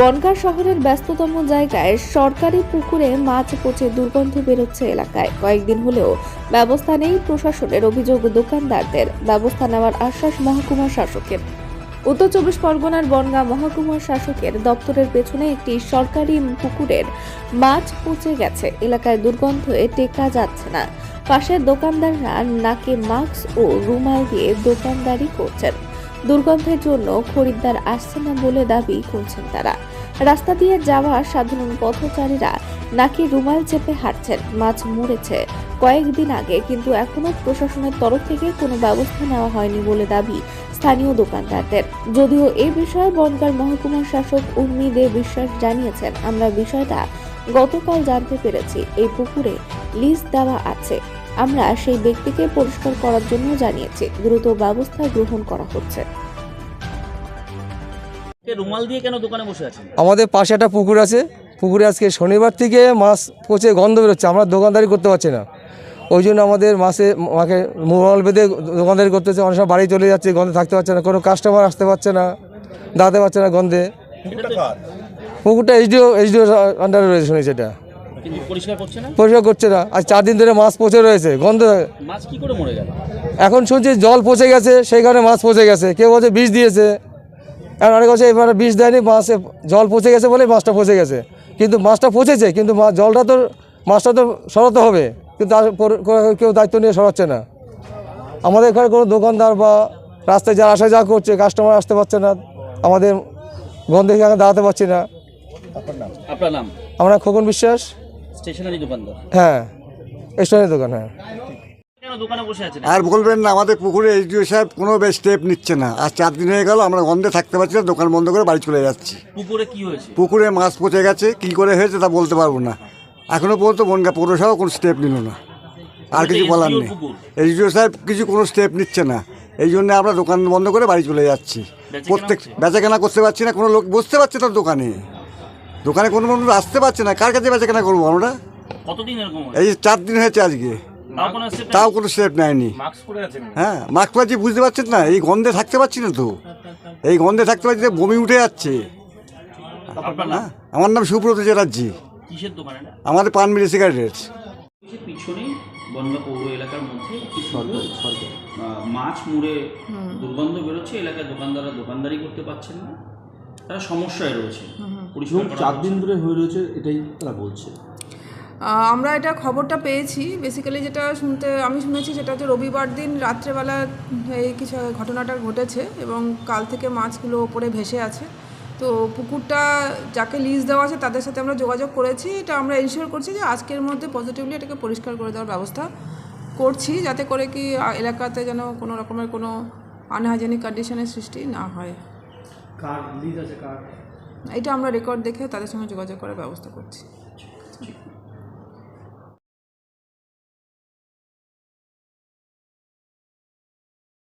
বনগাঁ শহরের ব্যস্ততম জায়গায় সরকারি পুকুরে মাছ পচে দুর্গন্ধ বেরোচ্ছে এলাকায়। কয়েকদিন হলেও ব্যবস্থা নেই প্রশাসনের, অভিযোগ দোকানদারদের। ব্যবস্থা নেওয়ার আশ্বাস মহকুমা শাসকের। উত্তর 24 পরগনার বনগাঁ মহকুমা শাসকের দপ্তরের পেছনে একটি সরকারি পুকুরের মাছ পচে গেছে। এলাকায় দুর্গন্ধে টেকা যাচ্ছে না। পাশের দোকানদাররা নাকে মাস্ক ও রুমাল দিয়ে দোকানদারি করছেন। দুর্গন্ধের জন্য খরিদ্দার আসছে না বলে দাবি করছেন তারা। রাস্তা দিয়ে যাওয়া সাধারণ পথচারীরা নাকি রুমাল চেপে হাঁটছেন। মাছ মরেছে কয়েকদিন আগে, কিন্তু এখনো প্রশাসনের তরফ থেকে কোনো ব্যবস্থা নেওয়া হয়নি বলে দাবি স্থানীয় দোকানদারদের। যদিও এই বিষয়ে বনগাঁ মহকুমা শাসক উর্মি দে বিশ্বাস জানিয়েছেন, আমরা বিষয়টা গতকাল জানতে পেরেছি। এই পুকুরে লিজ দেওয়া আছে, আমরা সেই ব্যক্তিকে পরিষ্কার করার জন্য জানিয়েছি। দ্রুত ব্যবস্থা গ্রহণ করা হচ্ছে। রুমাল দিয়ে কেন দোকানে বসে আছেন? আমাদের পাশে একটা পুকুর আছে, পুকুরে আজকে শনিবার থেকে মাছ পচে গন্ধ বেরোচ্ছে, আমরা দোকানদারি করতে পারছি না। ওই জন্য আমাদের মাকে রুমাল বেঁধে দোকানদারি করতেছে। অনেক সময় বাড়ি চলে যাচ্ছে, গন্ধে থাকতে পারছে না, কোনো কাস্টমার আসতে পারছে না, দাঁড়াতে পারছে না গন্ধে। পুকুরটা এইচডিও আন্ডারে রয়েছে, শুনেছি এটা পরিষ্কার করছে না। পরিষ্কার করছে না। আজ 4 দিন ধরে মাছ পচে রয়েছে, গন্ধ। মাছ কি করে মরে গেল? এখন শুনছি জল পচে গেছে, সেই কারণে মাছ পচে গেছে। কেউ বলছে বিষ দিয়েছে, আর অনেক বলছে এবার বিষ দেয়নি, মাছে জল পচে গেছে বলে মাছটা পচে গেছে। কিন্তু মাছটা পচেছে, কিন্তু জলটা তো মাছটা তো সরাতে হবে, কিন্তু কেউ দায়িত্ব নিয়ে সরাচ্ছে না। আমাদের এখানে কোনো দোকানদার বা রাস্তায় যারা আসা যাওয়া করছে, কাস্টমার আসতে পারছে না, আমাদের গন্ধে এখানে দাঁড়াতে পারছি না। আপনার নাম? আমরা খোকন বিশ্বাস, স্টেশনারি দোকানদার। হ্যাঁ, স্টেশনারি দোকান। হ্যাঁ, কেন দোকানে বসে আছেন? আর বলবেন না, আমাদের পুকুরে এইচডিও সাহেব কোনো স্টেপ নিচ্ছে না। আজ 4 দিন হয়ে গেল, আমরা গন্ধে থাকতে পারছি না, দোকান বন্ধ করে বাড়ি চলে যাচ্ছি। পুকুরে কি হয়েছে? পুকুরে মাছ পচে গেছে, কী করে হয়েছে তা বলতে পারবো না। এখনও পর্যন্ত বনগাঁ পৌরসভা কোনো স্টেপ নিল না, আর কিছু বলার নেই। এইচডিও সাহেব কোনো স্টেপ নিচ্ছে না, এই জন্য আমরা দোকান বন্ধ করে বাড়ি চলে যাচ্ছি। প্রত্যেক বেচাকেনা করতে পারছি না, কোনো লোক বসতে পারছে না দোকানে। দোকানে কোনো মানুষ আসতে পারছে না, কার কাছে বেচাকেনা করবো আমরা? কতদিন এরকম? এই 4 দিন হয়েছে আজকে, তাও কোনো স্টেপ নেয়নি। হ্যাঁ, মাস্ক পরেছি, বুঝতে পারছেন না? এই গন্ধে থাকতে পারছি না তো, এই গন্ধে থাকতে পারছি না, বমি উঠে যাচ্ছে। হ্যাঁ, আমার নাম সুব্রত চ্যাটার্জি। কিসের দোকানে? আমাদের পান মিলে সিগারেট। পিছনে বনগাঁ পৌর এলাকার মধ্যে মাছ মুড়ে দুর্গন্ধ বেরোচ্ছে। এলাকার দোকানদাররা দোকানদারি করতে পারছেন না, তারা সমস্যায় রয়েছে। 4 দিন ধরে হয়ে রয়েছে, এটাই তারা বলছে। আমরা এটা খবরটা পেয়েছি। বেসিক্যালি যেটা আমি শুনেছি সেটা হচ্ছে রবিবার দিন রাত্রেবেলা এই কিছু ঘটনাটা ঘটেছে, এবং কাল থেকে মাছগুলো ওপরে ভেসে আছে। তো পুকুরটা যাকে লিজ দেওয়া আছে তাদের সাথে আমরা যোগাযোগ করেছি। এটা আমরা এনশিওর করছি যে আজকের মধ্যে পজিটিভলি এটাকে পরিষ্কার করে দেওয়ার ব্যবস্থা করছি, যাতে করে কি এলাকাতে যেন কোনো রকমের কোনো আনহাইজেনিক কন্ডিশনের সৃষ্টি না হয়। কার লিজ আছে, কার? এটা আমরা রেকর্ড দেখে তাদের সঙ্গে যোগাযোগ করার ব্যবস্থা করছি।